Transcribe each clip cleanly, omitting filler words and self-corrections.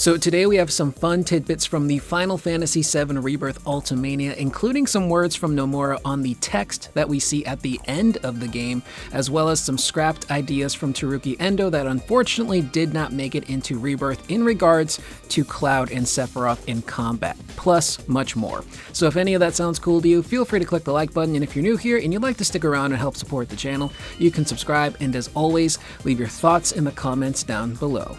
So today we have some fun tidbits from the Final Fantasy VII Rebirth Ultimania, including some words from Nomura on the text that we see at the end of the game, as well as some scrapped ideas from Teruki Endo that unfortunately did not make it into Rebirth in regards to Cloud and Sephiroth in combat, plus much more. So if any of that sounds cool to you, feel free to click the like button, and if you're new here and you'd like to stick around and help support the channel, you can subscribe, and as always, leave your thoughts in the comments down below.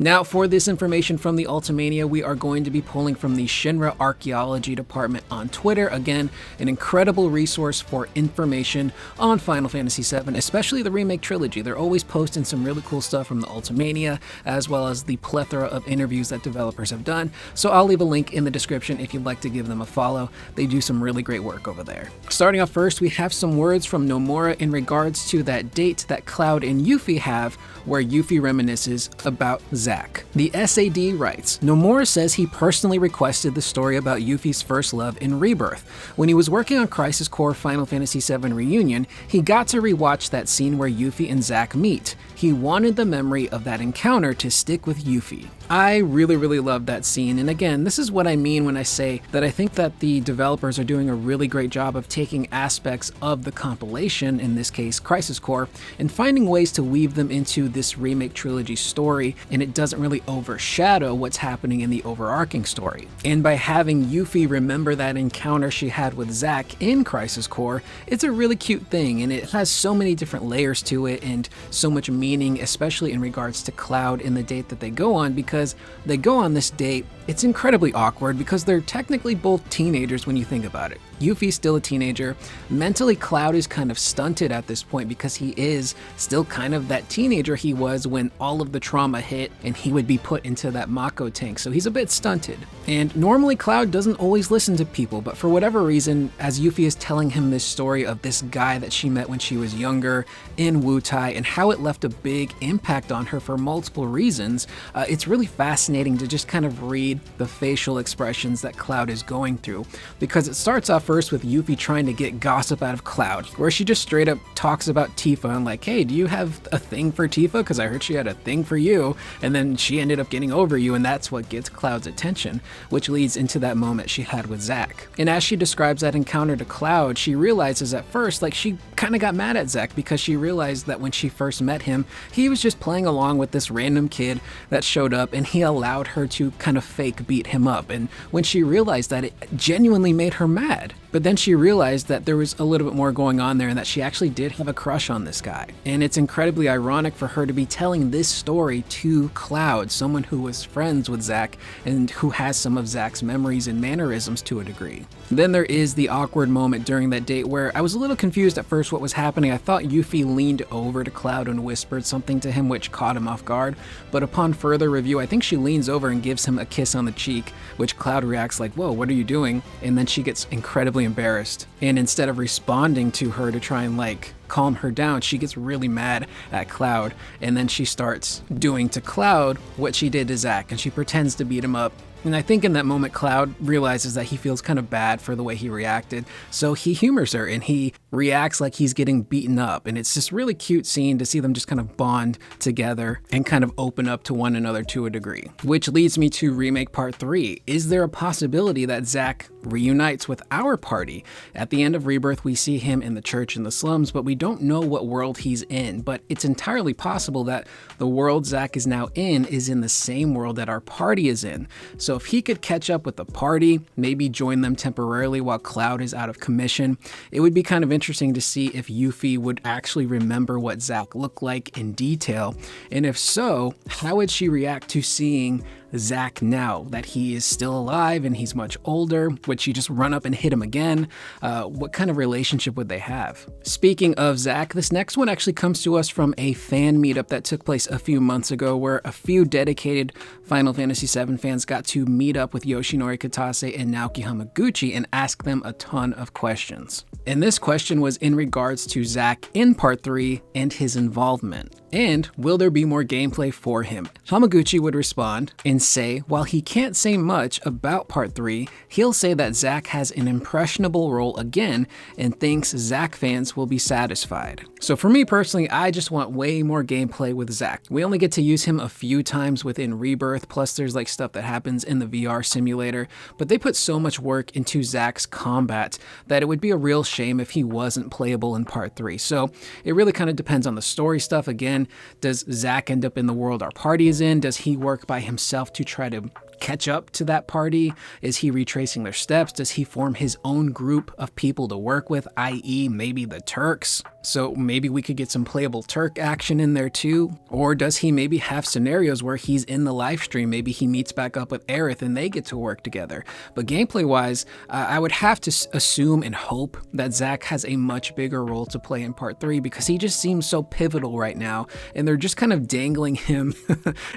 Now, for this information from the Ultimania, we are going to be pulling from the Shinra Archaeology Department on Twitter. Again, an incredible resource for information on Final Fantasy VII, especially the remake trilogy. They're always posting some really cool stuff from the Ultimania, as well as the plethora of interviews that developers have done. So I'll leave a link in the description if you'd like to give them a follow. They do some really great work over there. Starting off first, we have some words from Nomura in regards to that date that Cloud and Yuffie have, where Yuffie reminisces about Zack. The SAD writes, Nomura says he personally requested the story about Yuffie's first love in Rebirth. When he was working on Crisis Core Final Fantasy VII Reunion, he got to rewatch that scene where Yuffie and Zack meet. He wanted the memory of that encounter to stick with Yuffie. I really love that scene, and again, this is what I mean when I say that I think that the developers are doing a really great job of taking aspects of the compilation, in this case Crisis Core, and finding ways to weave them into this remake trilogy story, and it doesn't really overshadow what's happening in the overarching story. And by having Yuffie remember that encounter she had with Zack in Crisis Core, it's a really cute thing, and it has so many different layers to it and so much meaning, especially in regards to Cloud and the date that they go on, because they go on this date. It's incredibly awkward because they're technically both teenagers when you think about it. Yuffie's still a teenager. Mentally, Cloud is kind of stunted at this point because he is still kind of that teenager he was when all of the trauma hit and he would be put into that Mako tank, so he's a bit stunted. And normally Cloud doesn't always listen to people, but for whatever reason, as Yuffie is telling him this story of this guy that she met when she was younger in Wutai and how it left a big impact on her for multiple reasons, it's really fascinating to just kind of read the facial expressions that Cloud is going through, because it starts off first with Yuffie trying to get gossip out of Cloud, where she just straight up talks about Tifa and like, hey, do you have a thing for Tifa? Because I heard she had a thing for you, and then she ended up getting over you, and that's what gets Cloud's attention, which leads into that moment she had with Zack. And as she describes that encounter to Cloud, she realizes at first, like, she kind of got mad at Zack because she realized that when she first met him, he was just playing along with this random kid that showed up, and he allowed her to kind of fake beat him up. And when she realized that, it genuinely made her mad. But then she realized that there was a little bit more going on there and that she actually did have a crush on this guy. And it's incredibly ironic for her to be telling this story to Cloud, someone who was friends with Zack and who has some of Zack's memories and mannerisms to a degree. Then there is the awkward moment during that date where I was a little confused at first what was happening. I thought Yuffie leaned over to Cloud and whispered something to him which caught him off guard, but upon further review, I think she leans over and gives him a kiss on the cheek, which Cloud reacts like, whoa, what are you doing? And then she gets incredibly embarrassed. And instead of responding to her to try and like calm her down, she gets really mad at Cloud, and then she starts doing to Cloud what she did to Zack, and she pretends to beat him up. And I think in that moment, Cloud realizes that he feels kind of bad for the way he reacted, so he humors her and he reacts like he's getting beaten up. And it's this really cute scene to see them just kind of bond together and kind of open up to one another to a degree. Which leads me to Remake Part 3. Is there a possibility that Zack reunites with our party? At the end of Rebirth, we see him in the church in the slums, but we don't know what world he's in. But it's entirely possible that the world Zack is now in is in the same world that our party is in. So if he could catch up with the party, maybe join them temporarily while Cloud is out of commission, it would be kind of interesting to see if Yuffie would actually remember what Zack looked like in detail. And if so, how would she react to seeing Zack now that he is still alive and he's much older? Would she just run up and hit him again? What kind of relationship would they have? Speaking of Zack, this next one actually comes to us from a fan meetup that took place a few months ago, where a few dedicated Final Fantasy VII fans got to meet up with Yoshinori Kitase and Naoki Hamaguchi and ask them a ton of questions. And this question was in regards to Zack in Part 3 and his involvement. And will there be more gameplay for him? Hamaguchi would respond and and say, while he can't say much about Part 3, he'll say that Zack has an impressionable role again and thinks Zack fans will be satisfied. So for me personally, I just want way more gameplay with Zack. We only get to use him a few times within Rebirth, plus there's like stuff that happens in the VR simulator, but they put so much work into Zack's combat that it would be a real shame if he wasn't playable in Part 3. So it really kind of depends on the story stuff. Again, does Zack end up in the world our party is in? Does he work by himself to try to catch up to that party? Is he retracing their steps? Does he form his own group of people to work with, i.e. maybe the Turks? So maybe we could get some playable Turk action in there too. Or does he maybe have scenarios where he's in the live stream? Maybe he meets back up with Aerith and they get to work together. But gameplay wise, I would have to assume and hope that Zack has a much bigger role to play in Part 3 because he just seems so pivotal right now. And they're just kind of dangling him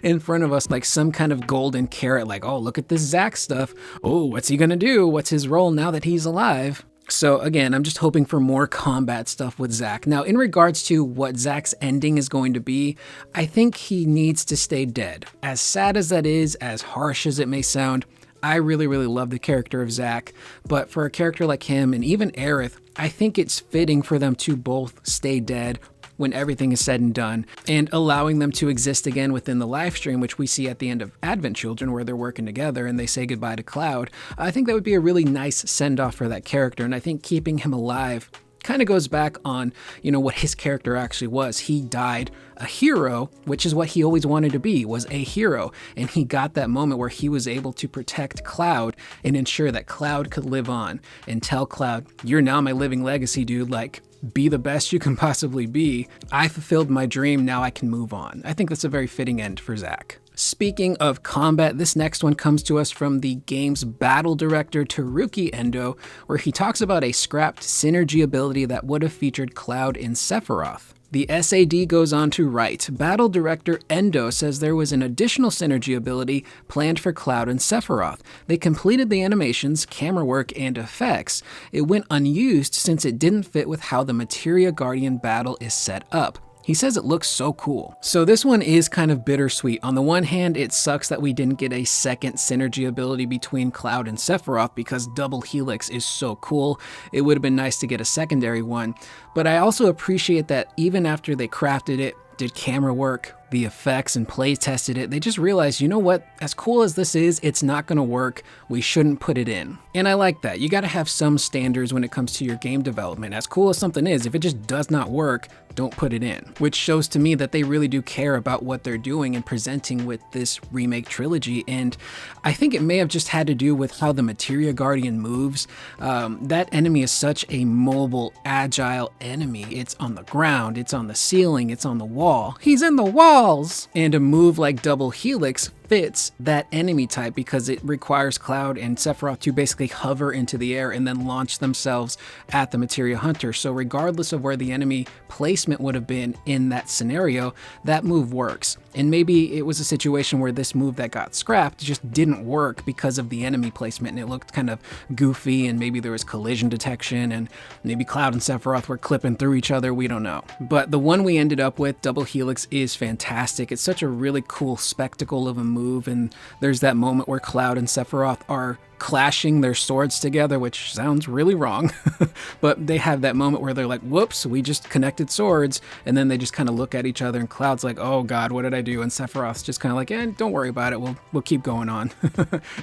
in front of us like some kind of golden carrot, like, oh, look at this Zack stuff. Oh, what's he gonna do? What's his role now that he's alive? So again, I'm just hoping for more combat stuff with Zack. Now, in regards to what Zack's ending is going to be, I think he needs to stay dead. As sad as that is, as harsh as it may sound, I really, really love the character of Zack, but for a character like him and even Aerith, I think it's fitting for them to both stay dead when everything is said and done, and allowing them to exist again within the live stream, which we see at the end of Advent Children where they're working together and they say goodbye to Cloud. I think that would be a really nice send-off for that character, and I think keeping him alive kind of goes back on, what his character actually was. He died a hero, which is what he always wanted to be, was a hero. And he got that moment where he was able to protect Cloud and ensure that Cloud could live on and tell Cloud, you're now my living legacy, dude. Like, be the best you can possibly be. I fulfilled my dream, now I can move on. I think that's a very fitting end for Zack. Speaking of combat, this next one comes to us from the game's battle director, Teruki Endo, where he talks about a scrapped synergy ability that would have featured Cloud and Sephiroth. The SAD goes on to write, Battle Director Endo says there was an additional synergy ability planned for Cloud and Sephiroth. They completed the animations, camera work, and effects. It went unused since it didn't fit with how the Materia Guardian battle is set up. He says it looks so cool. So this one is kind of bittersweet. On the one hand, it sucks that we didn't get a second synergy ability between Cloud and Sephiroth because Double Helix is so cool. It would have been nice to get a secondary one. But I also appreciate that even after they crafted it, did camera work, the effects, and play tested it, they just realized, you know what, as cool as this is, it's not gonna work, we shouldn't put it in. And I like that. You gotta have some standards when it comes to your game development. As cool as something is, if it just does not work, don't put it in. Which shows to me that they really do care about what they're doing and presenting with this remake trilogy. And I think it may have just had to do with how the Materia Guardian moves. That enemy is such a mobile, agile enemy. It's on the ground, it's on the ceiling, it's on the wall. He's in the walls! And a move like Double Helix fits that enemy type because it requires Cloud and Sephiroth to basically hover into the air and then launch themselves at the Materia Hunter. So regardless of where the enemy placement would have been in that scenario, that move works. And maybe it was a situation where this move that got scrapped just didn't work because of the enemy placement and it looked kind of goofy, and maybe there was collision detection and maybe Cloud and Sephiroth were clipping through each other, we don't know. But the one we ended up with, Double Helix, is fantastic. It's such a really cool spectacle of a move, and there's that moment where Cloud and Sephiroth are clashing their swords together, which sounds really wrong, but they have that moment where they're like, whoops, we just connected swords, and then they just kind of look at each other, and Cloud's like, oh god, what did I do? And Sephiroth's just kind of like, don't worry about it, we'll keep going on.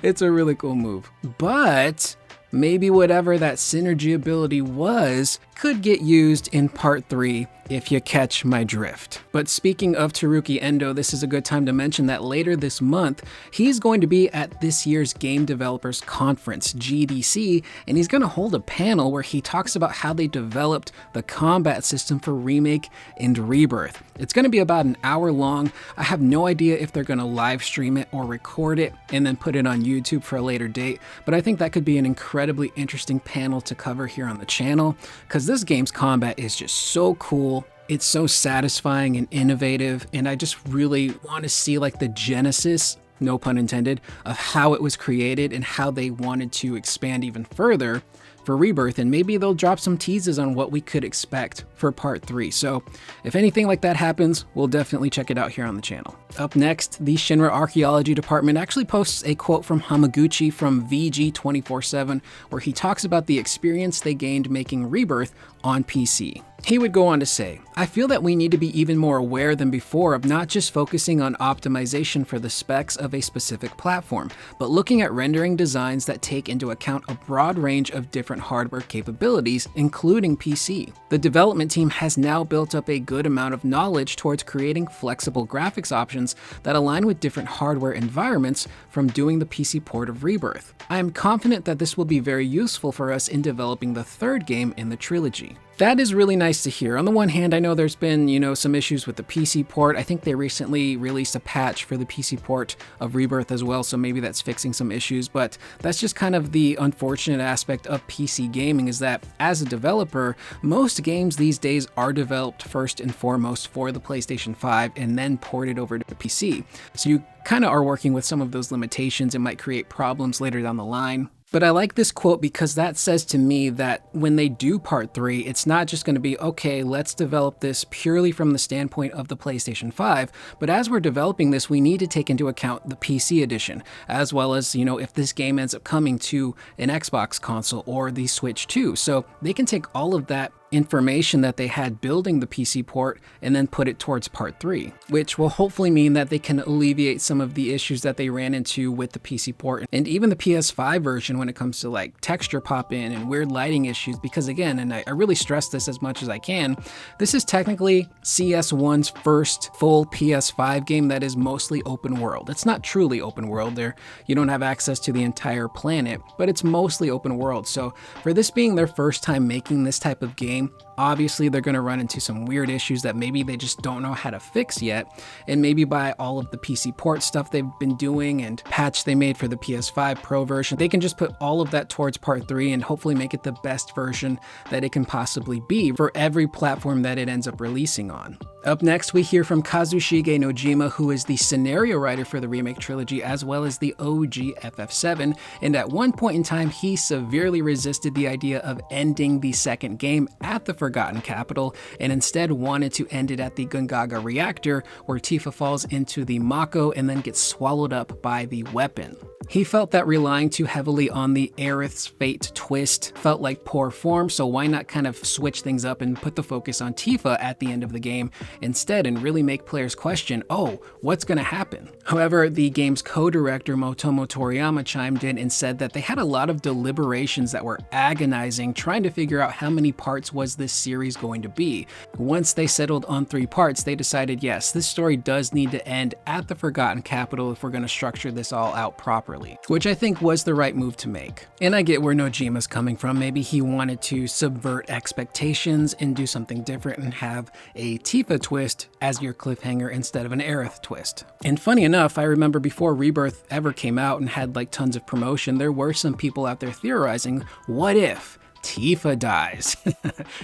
It's a really cool move. But maybe whatever that synergy ability was could get used in Part 3, if you catch my drift. But speaking of Teruki Endo, this is a good time to mention that later this month, he's going to be at this year's Game Developers Conference, GDC, and he's going to hold a panel where he talks about how they developed the combat system for Remake and Rebirth. It's going to be about an hour long. I have no idea if they're going to live stream it or record it and then put it on YouTube for a later date, but I think that could be an incredibly interesting panel to cover here on the channel, because this game's combat is just so cool. It's so satisfying and innovative, and I just really want to see like the genesis, no pun intended, of how it was created and how they wanted to expand even further for Rebirth, and maybe they'll drop some teases on what we could expect for Part 3. So if anything like that happens, we'll definitely check it out here on the channel. Up next, the Shinra Archaeology Department actually posts a quote from Hamaguchi from VG247, where he talks about the experience they gained making Rebirth on PC. He would go on to say, "I feel that we need to be even more aware than before of not just focusing on optimization for the specs of a specific platform, but looking at rendering designs that take into account a broad range of different hardware capabilities, including PC. The development team has now built up a good amount of knowledge towards creating flexible graphics options that align with different hardware environments from doing the PC port of Rebirth. I am confident that this will be very useful for us in developing the third game in the trilogy." That is really nice to hear. On the one hand, I know there's been, some issues with the PC port. I think they recently released a patch for the PC port of Rebirth as well, so maybe that's fixing some issues, but that's just kind of the unfortunate aspect of PC gaming, is that as a developer, most games these days are developed first and foremost for the PlayStation 5 and then ported over to PC. So you kind of are working with some of those limitations. It might create problems later down the line. But I like this quote because that says to me that when they do Part 3, it's not just going to be, okay, let's develop this purely from the standpoint of the PlayStation 5, but as we're developing this, we need to take into account the PC edition, as well as, if this game ends up coming to an Xbox console or the Switch too. So they can take all of that information that they had building the PC port and then put it towards Part 3, which will hopefully mean that they can alleviate some of the issues that they ran into with the PC port and even the PS5 version when it comes to like texture pop-in and weird lighting issues, because again, and I really stress this as much as I can, this is technically CS1's first full PS5 game that is mostly open world. It's not truly open world there. You don't have access to the entire planet, but it's mostly open world. So for this being their first time making this type of game, obviously they're going to run into some weird issues that maybe they just don't know how to fix yet, and maybe by all of the PC port stuff they've been doing and patch they made for the PS5 Pro version, they can just put all of that towards Part 3 and hopefully make it the best version that it can possibly be for every platform that it ends up releasing on. Up next, we hear from Kazushige Nojima, who is the scenario writer for the remake trilogy as well as the OG FF7, and at one point in time he severely resisted the idea of ending the second game at the Forgotten Capital and instead wanted to end it at the Gungaga reactor, where Tifa falls into the Mako and then gets swallowed up by the weapon. He felt that relying too heavily on the Aerith's fate twist felt like poor form, so why not kind of switch things up and put the focus on Tifa at the end of the game instead and really make players question, oh, what's going to happen? However, the game's co-director Motomo Toriyama chimed in and said that they had a lot of deliberations that were agonizing, trying to figure out how many parts was this series going to be. Once they settled on 3 parts, they decided, yes, this story does need to end at the Forgotten Capital if we're going to structure this all out properly, which I think was the right move to make. And I get where Nojima's coming from. Maybe he wanted to subvert expectations and do something different and have a Tifa twist as your cliffhanger instead of an Aerith twist. And funny enough, I remember before Rebirth ever came out and had like tons of promotion, there were some people out there theorizing, what if Tifa dies?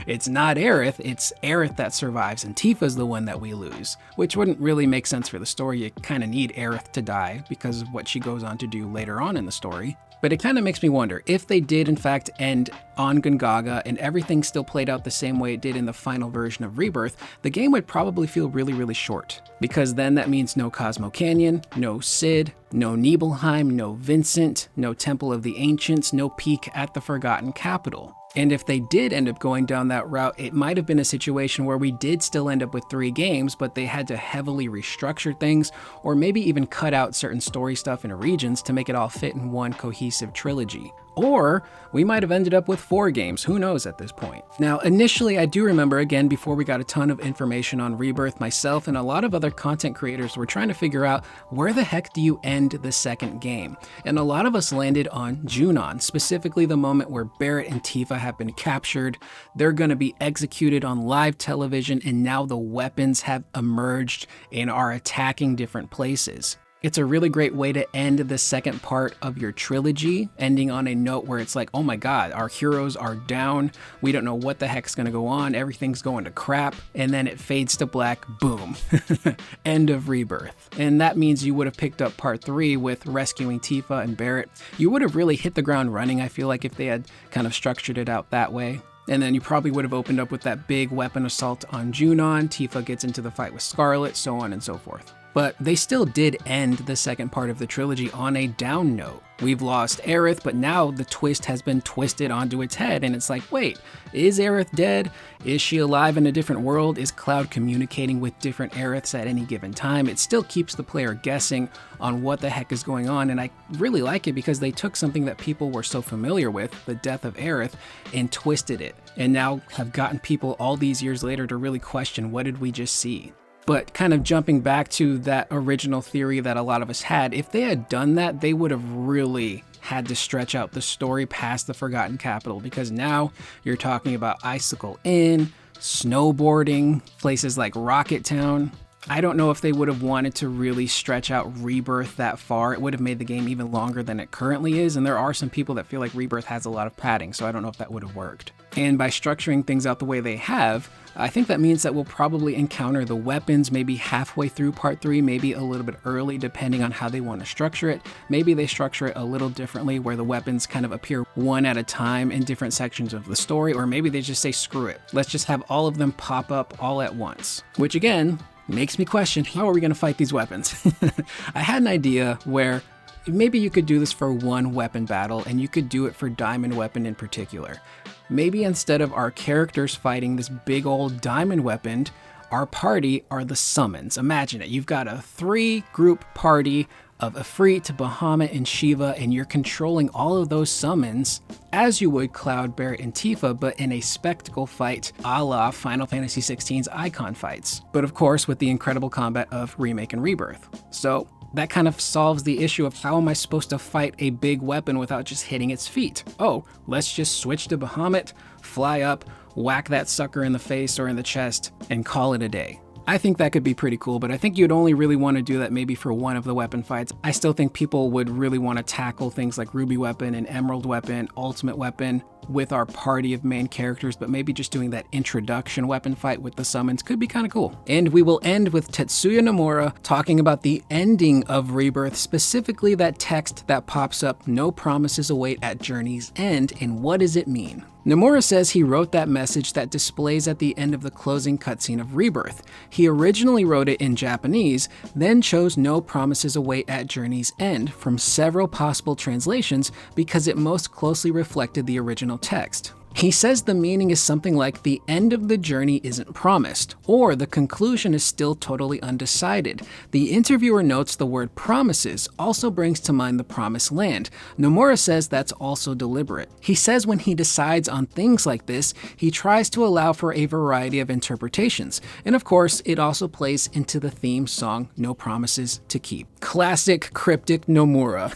It's not Aerith, it's Aerith that survives and Tifa's the one that we lose, which wouldn't really make sense for the story. You kind of need Aerith to die because of what she goes on to do later on in the story. But it kind of makes me wonder, if they did in fact end on Gungaga and everything still played out the same way it did in the final version of Rebirth, the game would probably feel really, really short. Because then that means no Cosmo Canyon, no Cid, no Nibelheim, no Vincent, no Temple of the Ancients, no peak at the Forgotten Capital. And if they did end up going down that route, it might have been a situation where we did still end up with 3 games, but they had to heavily restructure things, or maybe even cut out certain story stuff in regions to make it all fit in one cohesive trilogy. Or we might have ended up with 4 games, who knows at this point. Now, initially, I do remember, again, before we got a ton of information on Rebirth, myself and a lot of other content creators were trying to figure out where the heck do you end the second game? And a lot of us landed on Junon, specifically the moment where Barrett and Tifa have been captured. They're going to be executed on live television, and now the weapons have emerged and are attacking different places. It's a really great way to end the second part of your trilogy, ending on a note where it's like, oh my god, our heroes are down, we don't know what the heck's gonna go on, everything's going to crap, and then it fades to black, boom. End of Rebirth. And that means you would have picked up part 3 with rescuing Tifa and Barret. You would have really hit the ground running, I feel like, if they had kind of structured it out that way. And then you probably would have opened up with that big weapon assault on Junon, Tifa gets into the fight with Scarlet, so on and so forth. But they still did end the second part of the trilogy on a down note. We've lost Aerith, but now the twist has been twisted onto its head, and it's like, wait, is Aerith dead? Is she alive in a different world? Is Cloud communicating with different Aeriths at any given time? It still keeps the player guessing on what the heck is going on, and I really like it because they took something that people were so familiar with, the death of Aerith, and twisted it, and now have gotten people all these years later to really question, what did we just see? But kind of jumping back to that original theory that a lot of us had, if they had done that, they would have really had to stretch out the story past the Forgotten Capital, because now you're talking about Icicle Inn, snowboarding, places like Rocket Town. I don't know if they would have wanted to really stretch out Rebirth that far. It would have made the game even longer than it currently is, and there are some people that feel like Rebirth has a lot of padding, so I don't know if that would have worked. And by structuring things out the way they have, I think that means that we'll probably encounter the weapons maybe halfway through part 3, maybe a little bit early, depending on how they want to structure it. Maybe they structure it a little differently where the weapons kind of appear one at a time in different sections of the story, or maybe they just say, screw it, let's just have all of them pop up all at once. Which again, makes me question, how are we going to fight these weapons? I had an idea where maybe you could do this for one weapon battle, and you could do it for Diamond Weapon in particular. Maybe instead of our characters fighting this big old diamond weapon, our party are the summons. Imagine it, you've got a 3-group party of Ifrit, Bahamut, and Shiva, and you're controlling all of those summons as you would Cloud, Barret, and Tifa, but in a spectacle fight a la Final Fantasy XVI's Icon fights. But of course with the incredible combat of Remake and Rebirth. So that kind of solves the issue of how am I supposed to fight a big weapon without just hitting its feet? Oh, let's just switch to Bahamut, fly up, whack that sucker in the face or in the chest, and call it a day. I think that could be pretty cool, but I think you'd only really want to do that maybe for one of the weapon fights. I still think people would really want to tackle things like Ruby Weapon and Emerald Weapon, Ultimate Weapon with our party of main characters, but maybe just doing that introduction weapon fight with the summons could be kind of cool. And we will end with Tetsuya Nomura talking about the ending of Rebirth, specifically that text that pops up, "No promises await at Journey's End," and what does it mean? Nomura says he wrote that message that displays at the end of the closing cutscene of Rebirth. He originally wrote it in Japanese, then chose "No promises await at Journey's End" from several possible translations because it most closely reflected the original text. He says the meaning is something like the end of the journey isn't promised, or the conclusion is still totally undecided. The interviewer notes the word promises also brings to mind the promised land. Nomura says that's also deliberate. He says when he decides on things like this, he tries to allow for a variety of interpretations. And of course, it also plays into the theme song, No Promises to Keep. Classic cryptic Nomura,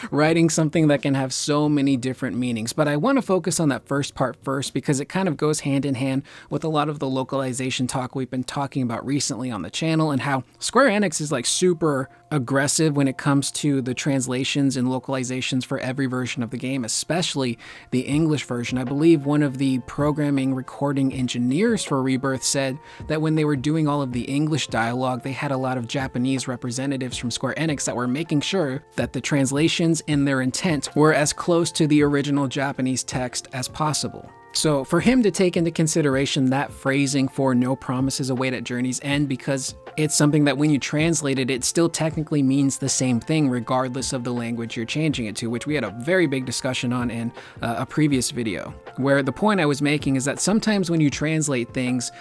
writing something that can have so many different meanings. But I want to focus on that first part first because it kind of goes hand in hand with a lot of the localization talk we've been talking about recently on the channel, and how Square Enix is like super aggressive when it comes to the translations and localizations for every version of the game, especially the English version. I believe one of the programming recording engineers for Rebirth said that when they were doing all of the English dialogue, they had a lot of Japanese representatives from Square Enix that were making sure that the translations and their intent were as close to the original Japanese text as possible. So for him to take into consideration that phrasing for "No promises await at Journey's End," because it's something that when you translate it, it still technically means the same thing regardless of the language you're changing it to, which we had a very big discussion on in a previous video, where the point I was making is that sometimes when you translate things,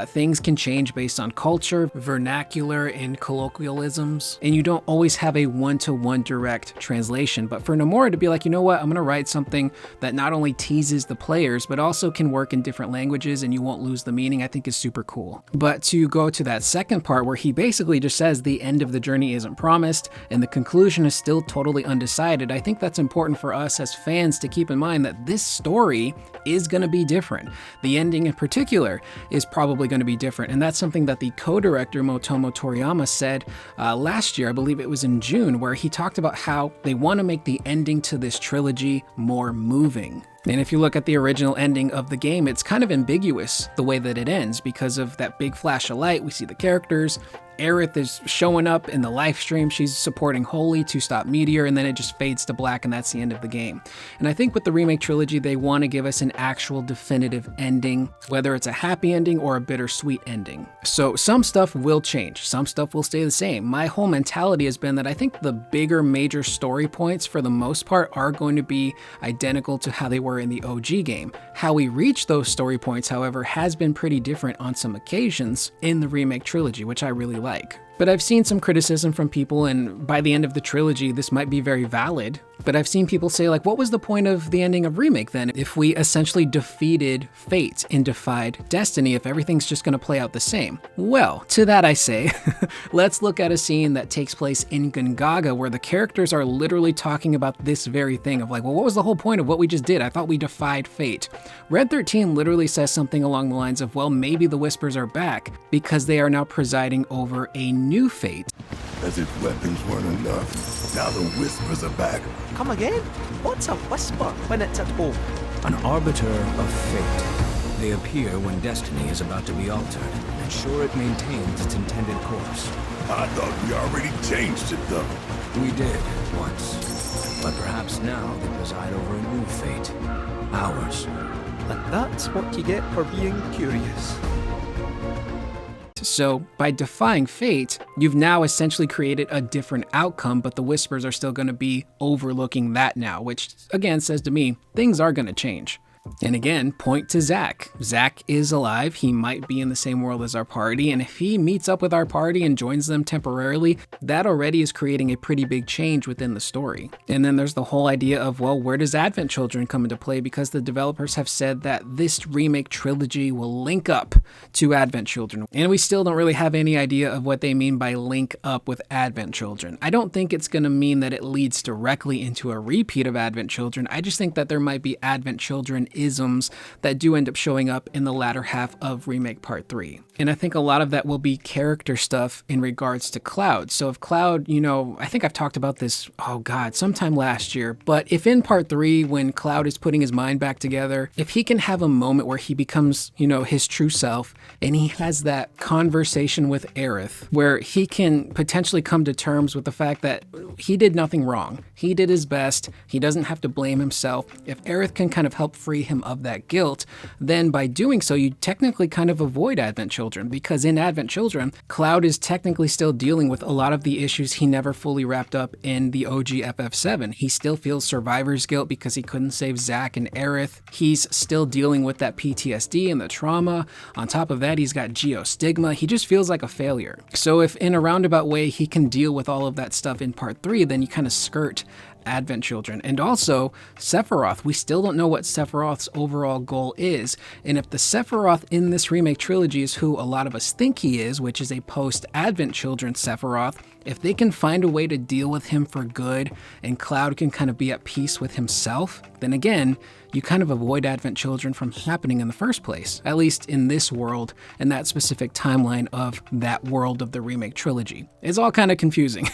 things can change based on culture, vernacular, and colloquialisms, and you don't always have a one-to-one direct translation. But for Nomura to be like, you know what, I'm gonna write something that not only teases the players, but it also can work in different languages and you won't lose the meaning, I think is super cool. But to go to that second part where he basically just says the end of the journey isn't promised and the conclusion is still totally undecided, I think that's important for us as fans to keep in mind that this story is going to be different. The ending in particular is probably going to be different, and that's something that the co-director Motomo Toriyama said last year, I believe it was in June, where he talked about how they want to make the ending to this trilogy more moving. And if you look at the original ending of the game, it's kind of ambiguous the way that it ends because of that big flash of light. We see the characters. Aerith is showing up in the live stream. She's supporting Holy to stop Meteor, and then it just fades to black, and that's the end of the game. And I think with the remake trilogy, they want to give us an actual definitive ending, whether it's a happy ending or a bittersweet ending. So some stuff will change. Some stuff will stay the same. My whole mentality has been that I think the bigger major story points, for the most part, are going to be identical to how they were in the OG game. How we reach those story points, however, has been pretty different on some occasions in the remake trilogy, which I really like. But I've seen some criticism from people, and by the end of the trilogy, this might be very valid. But I've seen people say, like, what was the point of the ending of Remake then? If we essentially defeated fate and defied destiny, if everything's just going to play out the same? Well, to that I say, let's look at a scene that takes place in Gungaga where the characters are literally talking about this very thing of like, well, what was the whole point of what we just did? I thought we defied fate. Red 13 literally says something along the lines of, well, maybe the Whispers are back because they are now presiding over a new fate. As if weapons weren't enough, now the Whispers are back. Come again? What's a whisper when it's at home? An arbiter of fate. They appear when destiny is about to be altered, ensure it maintains its intended course. I thought we already changed it though. We did, once. But perhaps now they preside over a new fate. Ours. And that's what you get for being curious. So by defying fate, you've now essentially created a different outcome, but the Whispers are still going to be overlooking that now, which again says to me, things are going to change. And again, point to Zack. Zack is alive. He might be in the same world as our party. And if he meets up with our party and joins them temporarily, that already is creating a pretty big change within the story. And then there's the whole idea of, well, where does Advent Children come into play? Because the developers have said that this remake trilogy will link up to Advent Children. And we still don't really have any idea of what they mean by link up with Advent Children. I don't think it's going to mean that it leads directly into a repeat of Advent Children. I just think that there might be Advent Children isms that do end up showing up in the latter half of Remake Part 3. And I think a lot of that will be character stuff in regards to Cloud. So if Cloud, I think I've talked about this, sometime last year, but if in Part 3, when Cloud is putting his mind back together, if he can have a moment where he becomes, his true self, and he has that conversation with Aerith, where he can potentially come to terms with the fact that he did nothing wrong. He did his best. He doesn't have to blame himself. If Aerith can kind of help free him of that guilt, then by doing so, you technically kind of avoid Advent Children, because in Advent Children, Cloud is technically still dealing with a lot of the issues he never fully wrapped up in the OG FF7. He still feels survivor's guilt because he couldn't save Zack and Aerith. He's still dealing with that PTSD and the trauma. On top of that, he's got geostigma. He just feels like a failure. So if in a roundabout way he can deal with all of that stuff in Part 3, then you kind of skirt Advent Children. And also Sephiroth. We still don't know what Sephiroth's overall goal is. And if the Sephiroth in this remake trilogy is who a lot of us think he is, which is a post-Advent Children Sephiroth, if they can find a way to deal with him for good and Cloud can kind of be at peace with himself, then again, you kind of avoid Advent Children from happening in the first place, at least in this world and that specific timeline of that world of the remake trilogy. It's all kind of confusing.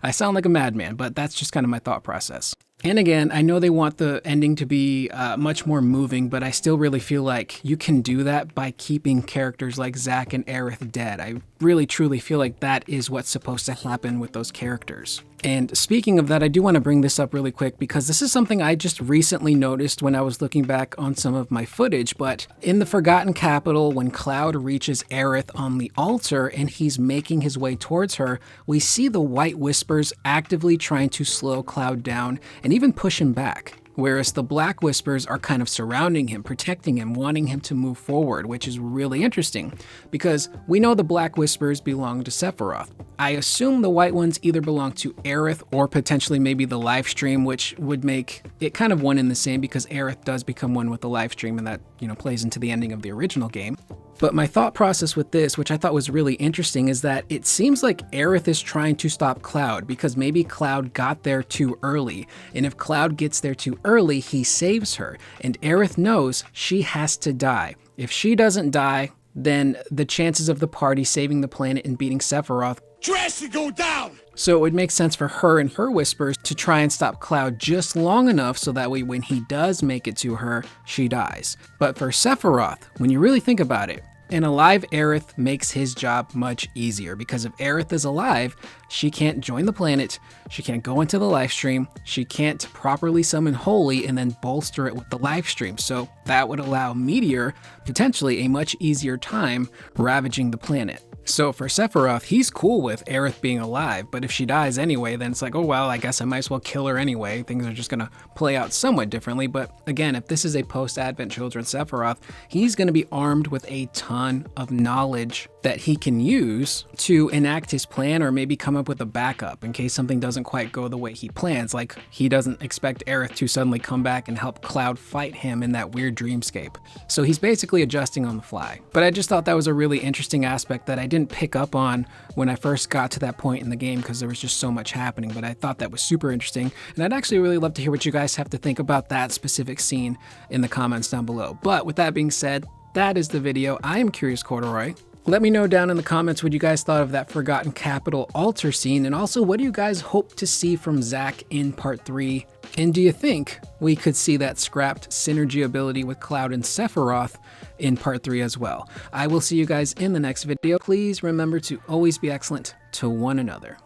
I sound like a madman, but that's just kind of my thought process. And again, I know they want the ending to be much more moving, but I still really feel like you can do that by keeping characters like Zack and Aerith dead. I really truly feel like that is what's supposed to happen with those characters. And speaking of that, I do want to bring this up really quick because this is something I just recently noticed when I was looking back on some of my footage, but in the Forgotten Capital, when Cloud reaches Aerith on the altar and he's making his way towards her, we see the White Whispers actively trying to slow Cloud down and even push him back. whereas the Black Whispers are kind of surrounding him, protecting him, wanting him to move forward, which is really interesting because we know the Black Whispers belong to Sephiroth. I assume the white ones either belong to Aerith or potentially maybe the live stream, which would make it kind of one in the same because Aerith does become one with the live stream, and that, plays into the ending of the original game. But my thought process with this, which I thought was really interesting, is that it seems like Aerith is trying to stop Cloud because maybe Cloud got there too early. And if Cloud gets there too early, he saves her. And Aerith knows she has to die. If she doesn't die, then the chances of the party saving the planet and beating Sephiroth drastically go down! So it would make sense for her and her whispers to try and stop Cloud just long enough so that way when he does make it to her, she dies. But for Sephiroth, when you really think about it, an alive Aerith makes his job much easier because if Aerith is alive, she can't join the planet, she can't go into the live stream, she can't properly summon Holy and then bolster it with the live stream. So that would allow Meteor potentially a much easier time ravaging the planet. So for Sephiroth, he's cool with Aerith being alive, but if she dies anyway, then it's like, oh well, I guess I might as well kill her anyway. Things are just gonna play out somewhat differently, but again, if this is a post-Advent Children Sephiroth, he's gonna be armed with a ton of knowledge that he can use to enact his plan or maybe come up with a backup in case something doesn't quite go the way he plans, like he doesn't expect Aerith to suddenly come back and help Cloud fight him in that weird dreamscape. So he's basically adjusting on the fly. But I just thought that was a really interesting aspect that I didn't pick up on when I first got to that point in the game because there was just so much happening, but I thought that was super interesting, and I'd actually really love to hear what you guys have to think about that specific scene in the comments down below. But with that being said, that is the video. I am Curious Corduroy. Let me know down in the comments what you guys thought of that Forgotten Capital altar scene, and also what do you guys hope to see from Zack in part 3? And do you think we could see that scrapped synergy ability with Cloud and Sephiroth in part 3 as well? I will see you guys in the next video. Please remember to always be excellent to one another.